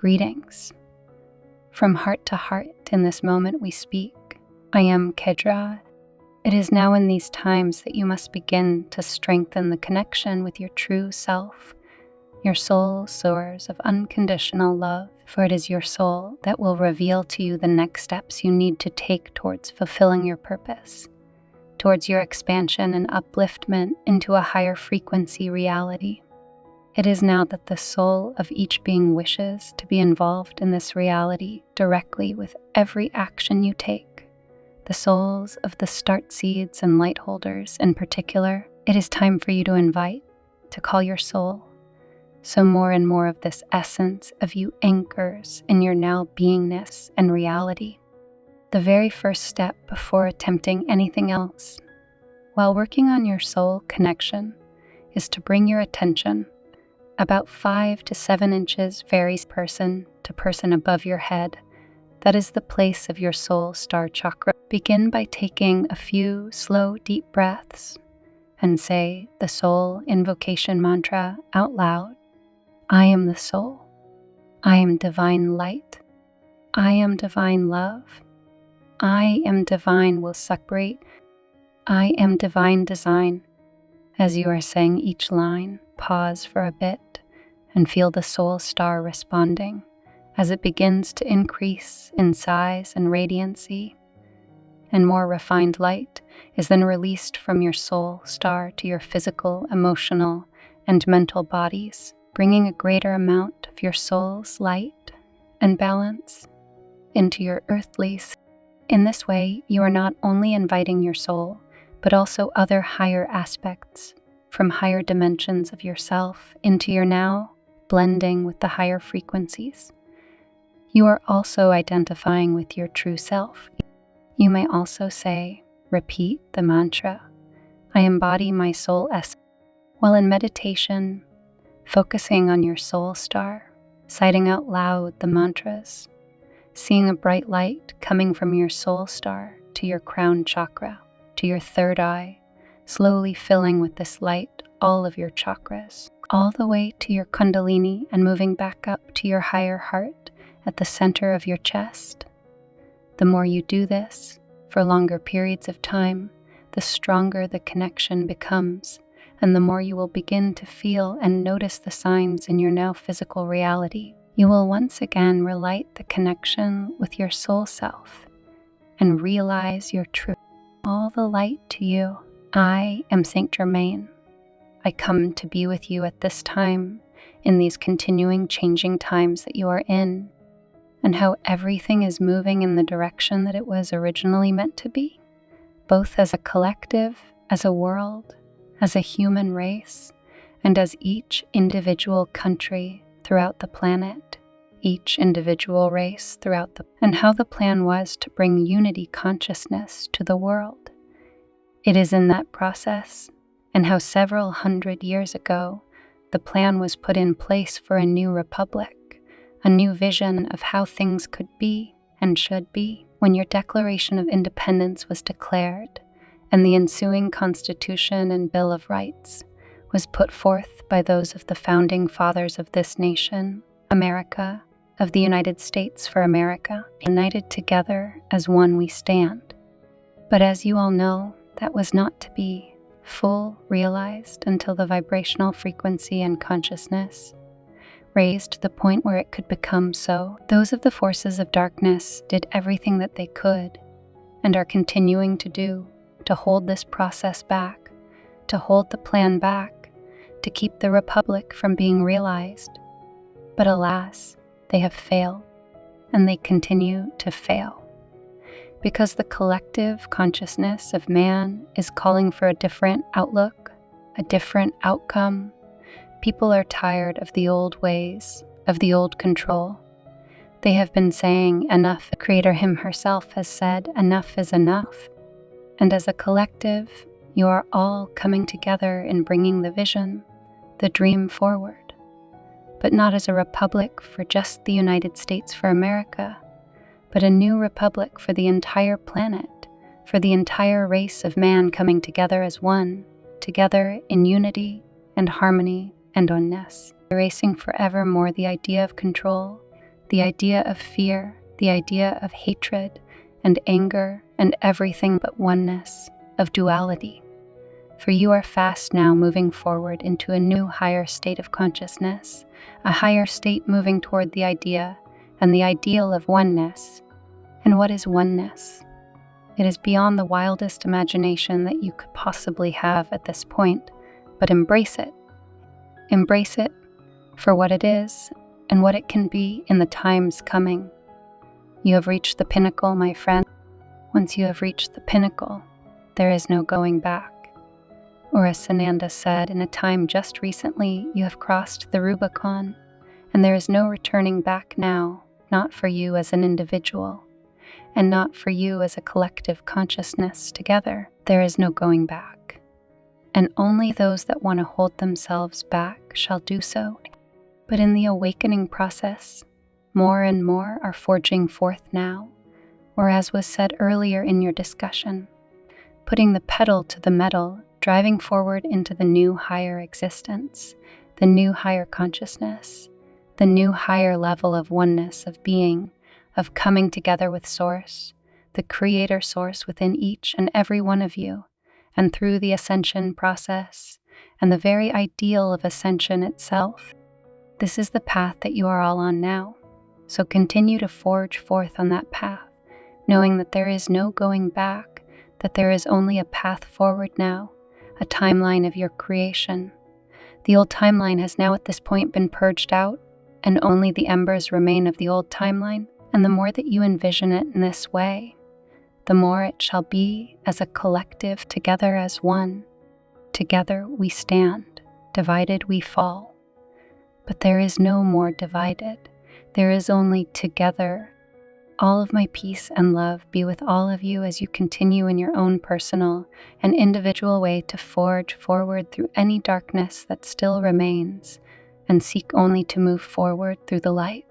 Greetings. From heart to heart, in this moment we speak. I am 𝐾𝐨𝐿. It is now in these times that you must begin to strengthen the connection with your true self, your soul source of unconditional love, for it is your soul that will reveal to you the next steps you need to take towards fulfilling your purpose, towards your expansion and upliftment into a higher frequency reality. It is now that the soul of each being wishes to be involved in this reality directly with every action you take. The souls of the start seeds and light holders in particular, it is time for you to invite, to call your soul, so more and more of this essence of you anchors in your now beingness and reality. The very first step before attempting anything else, while working on your soul connection, is to bring your attention about 5 to 7 inches, varies person to person above your head. That is the place of your soul star chakra. Begin by taking a few slow, deep breaths and say the soul invocation mantra out loud. I am the soul. I am divine light. I am divine love. I am divine will separate. I am divine design. As you are saying each line, pause for a bit and feel the soul star responding as it begins to increase in size and radiancy, and more refined light is then released from your soul star to your physical, emotional, and mental bodies, bringing a greater amount of your soul's light and balance into your earthly. In this way, you are not only inviting your soul, but also other higher aspects from higher dimensions of yourself into your now, blending with the higher frequencies. You are also identifying with your true self. You may also say, repeat the mantra, I embody my soul essence. While in meditation, focusing on your soul star, citing out loud the mantras, seeing a bright light coming from your soul star to your crown chakra, to your third eye, slowly filling with this light all of your chakras, all the way to your kundalini and moving back up to your higher heart at the center of your chest. The more you do this for longer periods of time, the stronger the connection becomes, and the more you will begin to feel and notice the signs in your now physical reality. You will once again relight the connection with your soul self and realize your truth. All the light to you. I am Saint Germain. I come to be with you at this time, in these continuing changing times that you are in, and how everything is moving in the direction that it was originally meant to be, both as a collective, as a world, as a human race, and as each individual country throughout the planet, each individual race throughout and how the plan was to bring unity consciousness to the world. It is in that process, and how several hundred years ago, the plan was put in place for a new republic, a new vision of how things could be and should be. When your Declaration of Independence was declared, and the ensuing Constitution and Bill of Rights was put forth by those of the founding fathers of this nation, America, of the United States for America, united together as one we stand. But as you all know, that was not to be full realized until the vibrational frequency and consciousness raised to the point where it could become so. Those of the forces of darkness did everything that they could and are continuing to do to hold this process back, to hold the plan back, to keep the republic from being realized. But alas, they have failed, and they continue to fail. Because the collective consciousness of man is calling for a different outlook, a different outcome. People are tired of the old ways, of the old control. They have been saying enough. The Creator Him herself has said enough is enough. And as a collective, you are all coming together in bringing the vision, the dream forward. But not as a republic for just the United States for America, but a new republic for the entire planet, for the entire race of man coming together as one, together in unity and harmony and oneness, erasing forevermore the idea of control, the idea of fear, the idea of hatred and anger and everything but oneness, of duality. For you are fast now moving forward into a new higher state of consciousness, a higher state moving toward the idea and the ideal of oneness. And what is oneness? It is beyond the wildest imagination that you could possibly have at this point, but embrace it. Embrace it for what it is and what it can be in the times coming. You have reached the pinnacle, my friend. Once you have reached the pinnacle, there is no going back. Or as Sananda said in a time just recently, you have crossed the Rubicon, and there is no returning back now, not for you as an individual, and not for you as a collective consciousness together. There is no going back. And only those that want to hold themselves back shall do so. But in the awakening process, more and more are forging forth now, or as was said earlier in your discussion, putting the pedal to the metal, driving forward into the new higher existence, the new higher consciousness, the new higher level of oneness, of being, of coming together with Source, the Creator Source within each and every one of you, and through the ascension process, and the very ideal of ascension itself. This is the path that you are all on now, so continue to forge forth on that path, knowing that there is no going back, that there is only a path forward now, a timeline of your creation. The old timeline has now at this point been purged out, and only the embers remain of the old timeline. And the more that you envision it in this way, the more it shall be as a collective, together as one. Together we stand, divided we fall. But there is no more divided. There is only together. All of my peace and love be with all of you as you continue in your own personal and individual way to forge forward through any darkness that still remains, and seek only to move forward through the light.